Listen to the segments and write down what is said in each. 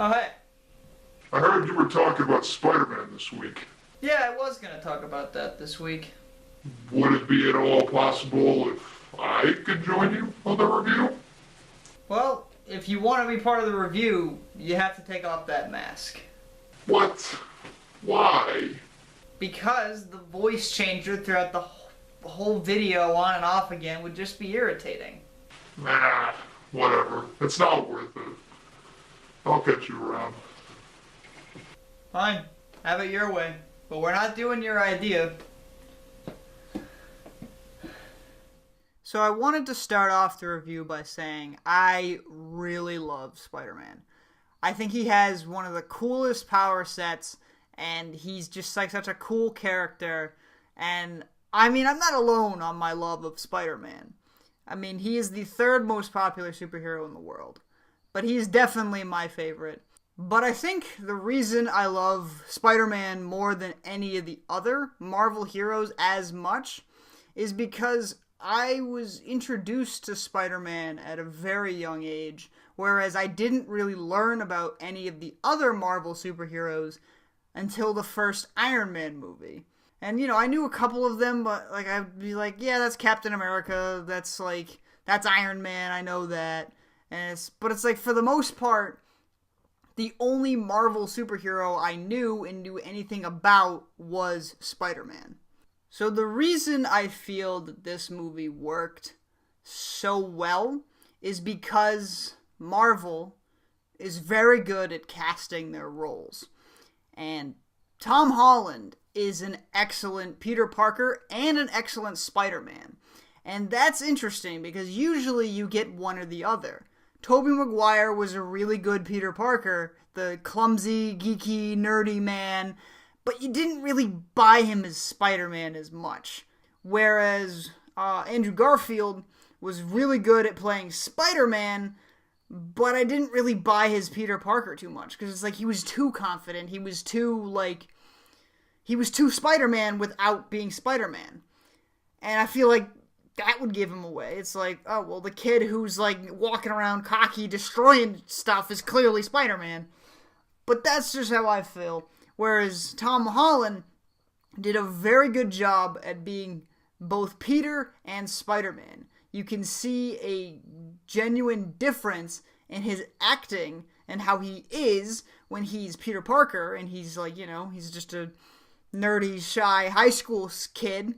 Oh, hey. I heard you were talking about Spider-Man this week. Yeah, I was going to talk about that this week. Would it be at all possible if I could join you on the review? Well, if you want to be part of the review, you have to take off that mask. What? Why? Because the voice changer throughout the whole video on and off again would just be irritating. Nah, whatever. It's not worth it. I'll catch you around. Fine, have it your way. But we're not doing your idea. So I wanted to start off the review by saying I really love Spider-Man. I think he has one of the coolest power sets, and he's just like such a cool character. And I mean, I'm not alone on my love of Spider-Man. I mean, he is the third most popular superhero in the world, but he is definitely my favorite. But I think the reason I love Spider-Man more than any of the other Marvel heroes as much is because I was introduced to Spider-Man at a very young age, whereas I didn't really learn about any of the other Marvel superheroes until the first Iron Man movie. And, you know, I knew a couple of them, but, like, I'd be like, yeah, that's Captain America, that's Iron Man, I know that. But it's like, for the most part, the only Marvel superhero I knew and knew anything about was Spider-Man. So the reason I feel that this movie worked so well is because Marvel is very good at casting their roles. And Tom Holland is an excellent Peter Parker and an excellent Spider-Man. And that's interesting because usually you get one or the other. Tobey Maguire was a really good Peter Parker, the clumsy, geeky, nerdy man, but you didn't really buy him as Spider-Man as much. Whereas Andrew Garfield was really good at playing Spider-Man, but I didn't really buy his Peter Parker too much, because it's like he was too confident, he was too Spider-Man without being Spider-Man. And I feel like that would give him away. It's like, oh, well, the kid who's, like, walking around cocky, destroying stuff is clearly Spider-Man. But that's just how I feel. Whereas Tom Holland did a very good job at being both Peter and Spider-Man. You can see a genuine difference in his acting and how he is when he's Peter Parker and he's like, you know, he's just a nerdy, shy high school kid.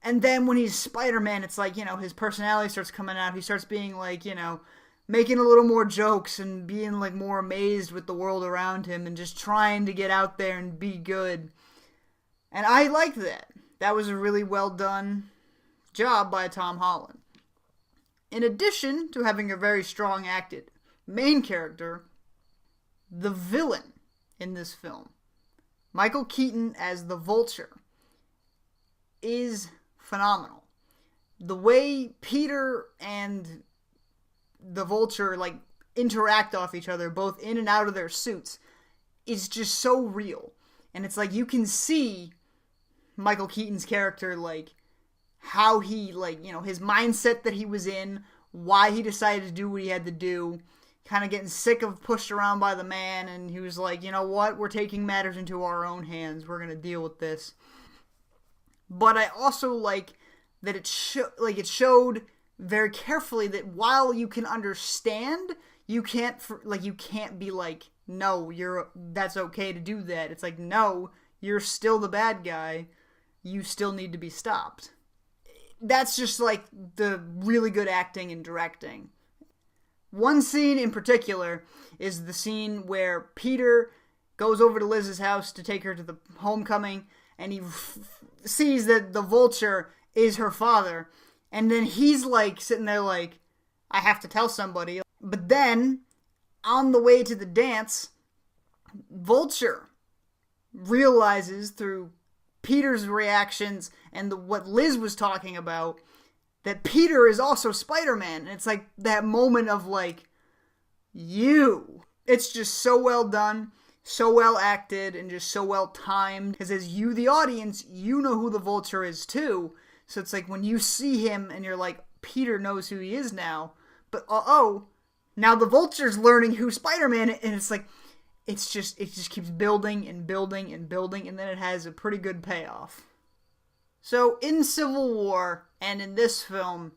And then when he's Spider-Man, it's like, you know, his personality starts coming out. He starts being like, you know, making a little more jokes and being like more amazed with the world around him and just trying to get out there and be good. And I liked that. That was a really well done job by Tom Holland. In addition to having a very strong acted main character, the villain in this film, Michael Keaton as the Vulture, is phenomenal. The way Peter and the Vulture like interact off each other, both in and out of their suits, is just so real. And it's like you can see Michael Keaton's character, like how he, like, you know, his mindset that he was in, why he decided to do what he had to do, kind of getting sick of pushed around by the man, and he was like, you know what, we're taking matters into our own hands, we're gonna deal with this. But I also like that it showed very carefully that while you can understand, you can't be like, no, that's okay to do that. It's like, no, you're still the bad guy. You still need to be stopped. That's just like the really good acting and directing. One scene in particular is the scene where Peter goes over to Liz's house to take her to the homecoming, and he sees that the Vulture is her father, and then he's like sitting there like, I have to tell somebody. But then on the way to the dance, Vulture realizes through Peter's reactions and what Liz was talking about that Peter is also Spider-Man. And it's like that moment of like, it's just so well done, so well acted, and just so well timed. Because as you, the audience, you know who the Vulture is too. So it's like when you see him and you're like, Peter knows who he is now. But now the Vulture's learning who Spider-Man is. And it's like, it just keeps building and building and building, and then it has a pretty good payoff. So in Civil War and in this film,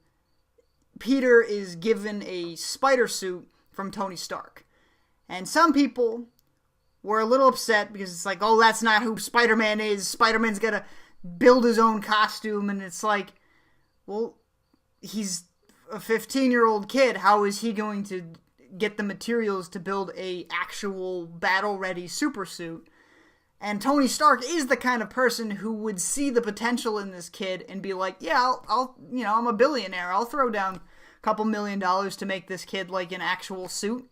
Peter is given a spider suit from Tony Stark. And some people were a little upset because it's like, oh, that's not who Spider-Man is. Spider-Man's got to build his own costume. And it's like, well, he's a 15-year-old kid. How is he going to get the materials to build a actual battle-ready super suit? And Tony Stark is the kind of person who would see the potential in this kid and be like, yeah, I'll I'm a billionaire. I'll throw down a couple $1 million to make this kid like an actual suit.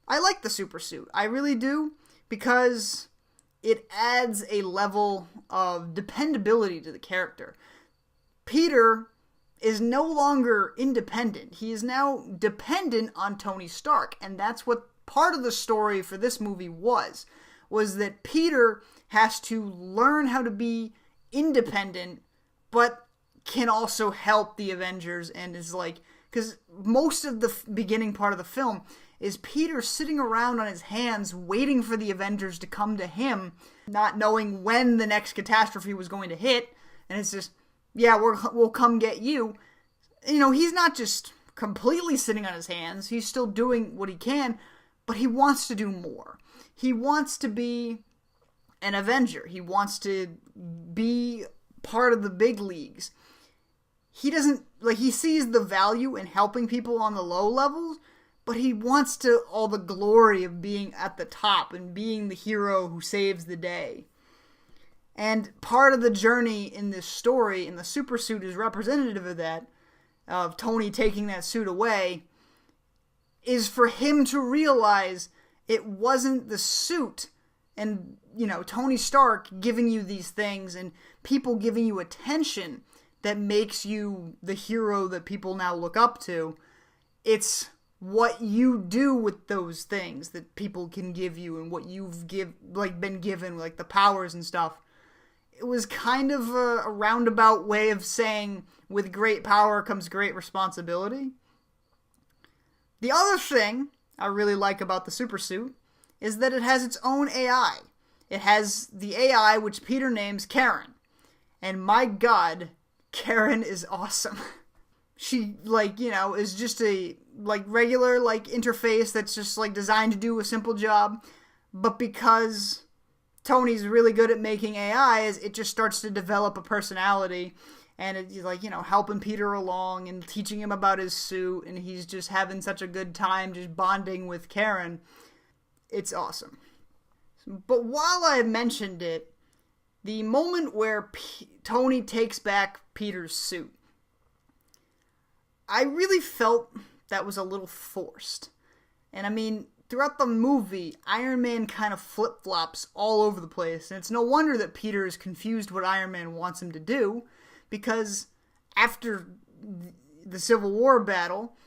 I like the super suit. I really do, because it adds a level of dependability to the character. Peter is no longer independent. He is now dependent on Tony Stark, and that's what part of the story for this movie was that Peter has to learn how to be independent, but can also help the Avengers, and is like, because most of the beginning part of the film is Peter sitting around on his hands waiting for the Avengers to come to him, not knowing when the next catastrophe was going to hit, and it's just, yeah, we'll come get you. You know, he's not just completely sitting on his hands, he's still doing what he can, but he wants to do more. He wants to be an Avenger. He wants to be part of the big leagues. He doesn't, like, he sees the value in helping people on the low levels, but he wants to all the glory of being at the top and being the hero who saves the day. And part of the journey in this story, and the super suit is representative of that, of Tony taking that suit away, is for him to realize it wasn't the suit and, Tony Stark giving you these things and people giving you attention that makes you the hero that people now look up to. It's what you do with those things that people can give you and what you've been given, like the powers and stuff. It was kind of a roundabout way of saying, with great power comes great responsibility. The other thing I really like about the supersuit is that it has its own AI. It has the AI which Peter names Karen. And my God, Karen is awesome. She, is just a, regular, interface that's just, designed to do a simple job. But because Tony's really good at making AIs, it just starts to develop a personality. And it's helping Peter along and teaching him about his suit. And he's just having such a good time just bonding with Karen. It's awesome. But while I mentioned it, the moment where Tony takes back Peter's suit, I really felt that was a little forced. And I mean, throughout the movie, Iron Man kind of flip-flops all over the place. And it's no wonder that Peter is confused what Iron Man wants him to do, because after the Civil War battle,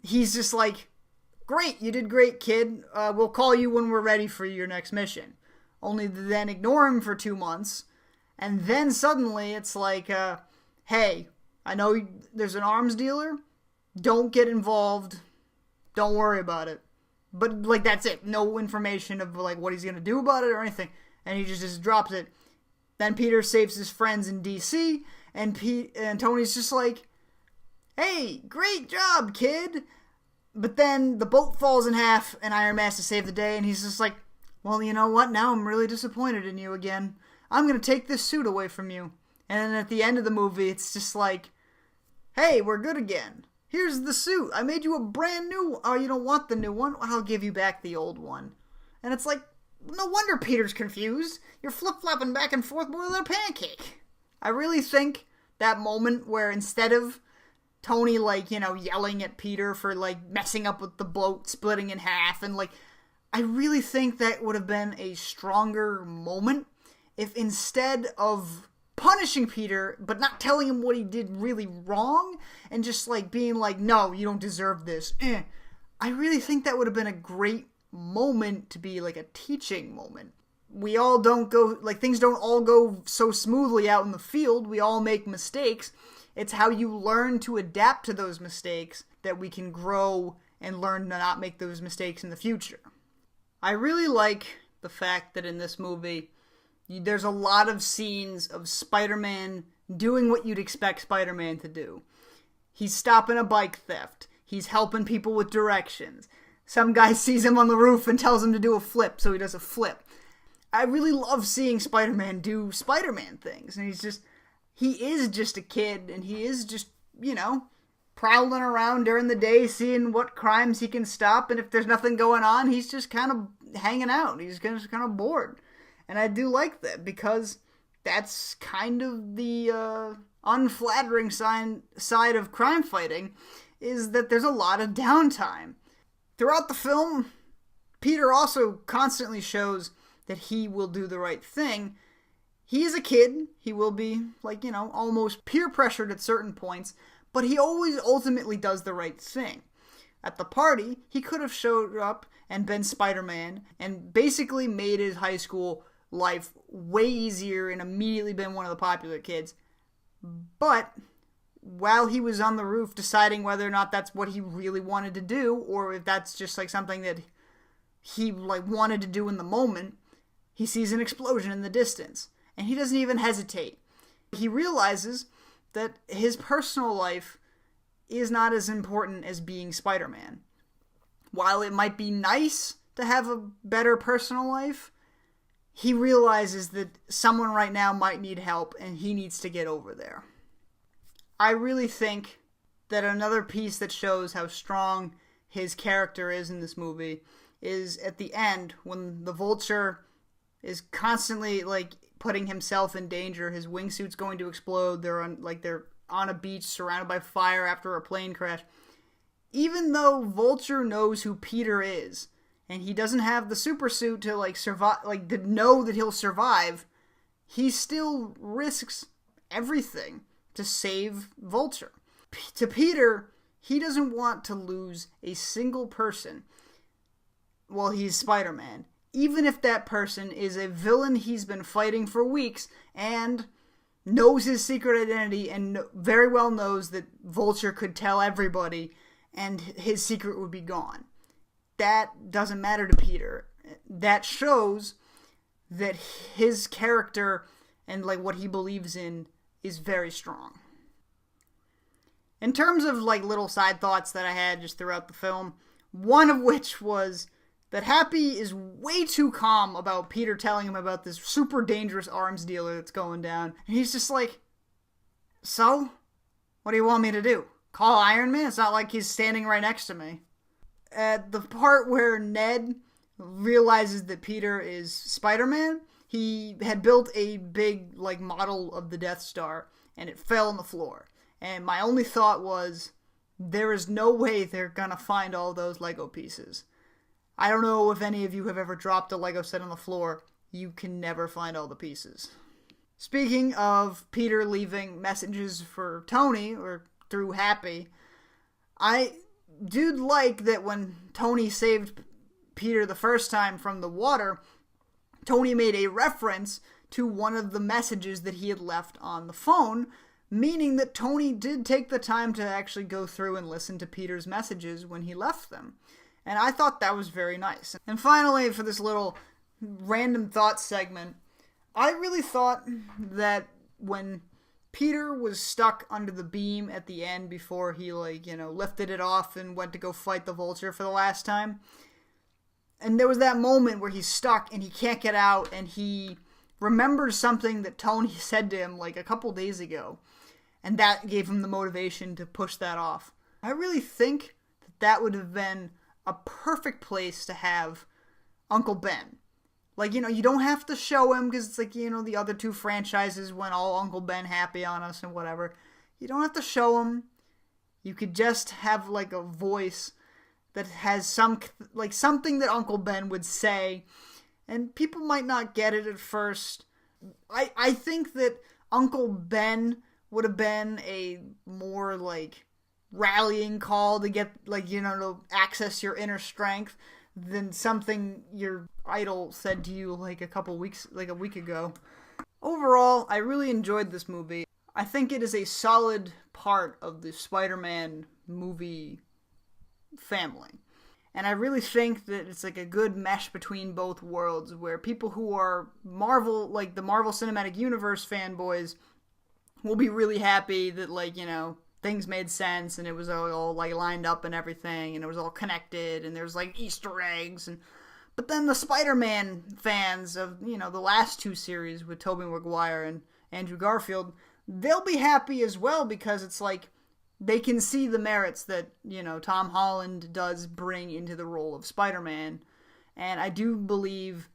he's just like, great, you did great, kid. We'll call you when we're ready for your next mission. Only to then ignore him for 2 months. And then suddenly it's like, hey, I know there's an arms dealer. Don't get involved. Don't worry about it. But, that's it. No information of, what he's going to do about it or anything. And he just drops it. Then Peter saves his friends in D.C., and Tony's just like, hey, great job, kid. But then the boat falls in half, and Iron Man has to save the day, and he's just like, well, you know what? Now I'm really disappointed in you again. I'm going to take this suit away from you. And then at the end of the movie, it's just like, hey, we're good again. Here's the suit. I made you a brand new one. Oh, you don't want the new one? I'll give you back the old one. And it's like, no wonder Peter's confused. You're flip-flopping back and forth more than a pancake. I really think that moment where instead of Tony, yelling at Peter for, messing up with the boat splitting in half, and, I really think that would have been a stronger moment if instead of punishing Peter, but not telling him what he did really wrong, and just, being like, no, you don't deserve this. I really think that would have been a great moment to be, a teaching moment. We all don't go, things don't all go so smoothly out in the field. We all make mistakes. It's how you learn to adapt to those mistakes that we can grow and learn to not make those mistakes in the future. I really like the fact that in this movie, there's a lot of scenes of Spider-Man doing what you'd expect Spider-Man to do. He's stopping a bike theft. He's helping people with directions. Some guy sees him on the roof and tells him to do a flip, so he does a flip. I really love seeing Spider-Man do Spider-Man things. And he is just a kid, and he is just, prowling around during the day, seeing what crimes he can stop. And if there's nothing going on, he's just kind of hanging out. He's just kind of bored. And I do like that, because that's kind of the unflattering side of crime fighting, is that there's a lot of downtime. Throughout the film, Peter also constantly shows that he will do the right thing. He is a kid. He will be, almost peer pressured at certain points, but he always ultimately does the right thing. At the party, he could have showed up and been Spider-Man and basically made his high school life way easier and immediately been one of the popular kids. But while he was on the roof deciding whether or not that's what he really wanted to do, or if that's just something that he wanted to do in the moment, he sees an explosion in the distance, and he doesn't even hesitate. He realizes that his personal life is not as important as being Spider-Man. While it might be nice to have a better personal life, he realizes that someone right now might need help, and he needs to get over there. I really think that another piece that shows how strong his character is in this movie is at the end, when the Vulture is constantly putting himself in danger. His wingsuit's going to explode. They're on a beach surrounded by fire after a plane crash. Even though Vulture knows who Peter is, and he doesn't have the super suit to survive, to know that he'll survive, he still risks everything to save Vulture. To Peter, he doesn't want to lose a single person while he's Spider-Man, even if that person is a villain he's been fighting for weeks and knows his secret identity and very well knows that Vulture could tell everybody and his secret would be gone. That doesn't matter to Peter. That shows that his character and what he believes in is very strong. In terms of little side thoughts that I had just throughout the film, one of which was that Happy is way too calm about Peter telling him about this super dangerous arms dealer that's going down. And he's just so? What do you want me to do? Call Iron Man? It's not like he's standing right next to me. At the part where Ned realizes that Peter is Spider-Man, he had built a big model of the Death Star, and it fell on the floor. And my only thought was, there is no way they're gonna find all those Lego pieces. I don't know if any of you have ever dropped a Lego set on the floor. You can never find all the pieces. Speaking of Peter leaving messages for Tony, or through Happy, I do like that when Tony saved Peter the first time from the water, Tony made a reference to one of the messages that he had left on the phone, meaning that Tony did take the time to actually go through and listen to Peter's messages when he left them. And I thought that was very nice. And finally, for this little random thoughts segment, I really thought that when Peter was stuck under the beam at the end before he, lifted it off and went to go fight the Vulture for the last time, and there was that moment where he's stuck and he can't get out, and he remembers something that Tony said to him a couple days ago, and that gave him the motivation to push that off. I really think that would have been a perfect place to have Uncle Ben. You don't have to show him because it's the other two franchises went all Uncle Ben happy on us and whatever. You don't have to show him. You could just have a voice that has something that Uncle Ben would say, and people might not get it at first. I think that Uncle Ben would have been a more rallying call to get to access your inner strength than something your idol said to you a week ago. Overall, I really enjoyed this movie. I think it is a solid part of the Spider-Man movie family. And I really think that it's like a good mesh between both worlds, where people who are Marvel, like the Marvel Cinematic Universe fanboys, will be really happy that, like, you know, things made sense and it was all like lined up and everything and it was all connected and there's like Easter eggs. And but then the Spider-Man fans of, you know, the last two series with Tobey Maguire and Andrew Garfield, they'll be happy as well, because it's like they can see the merits that, you know, Tom Holland does bring into the role of Spider-Man. And I do believe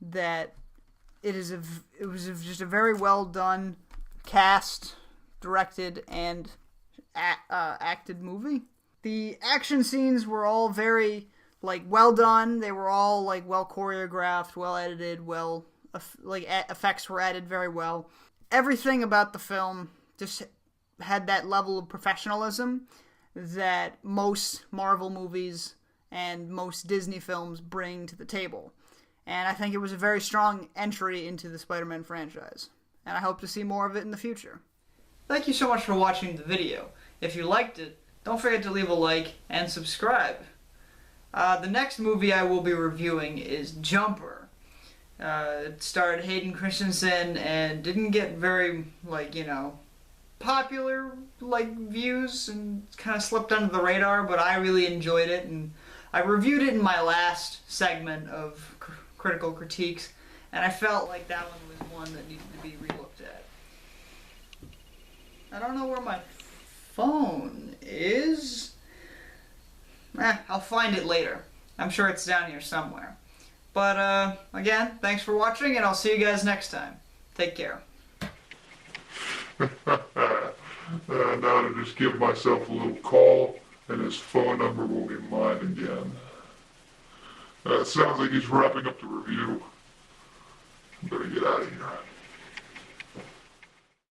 that it was just a very well done cast, directed, and acted movie. The action scenes were all very, like, well done. They were all, like, well choreographed, well edited, effects were added very well. Everything about the film just had that level of professionalism that most Marvel movies and most Disney films bring to the table. And I think it was a very strong entry into the Spider-Man franchise. And I hope to see more of it in the future. Thank you so much for watching the video. If you liked it, don't forget to leave a like and subscribe. The next movie I will be reviewing is Jumper. It starred Hayden Christensen and didn't get very, like, you know, popular, like, views, and kind of slipped under the radar, but I really enjoyed it, and I reviewed it in my last segment of critical critiques, and I felt like that one was one that needed to be relooked at. I don't know where my phone is. I'll find it later. I'm sure it's down here somewhere. But, again, thanks for watching, and I'll see you guys next time. Take care. Now to just give myself a little call, and his phone number will be mine again. It sounds like he's wrapping up the review. I'm gonna get out of here.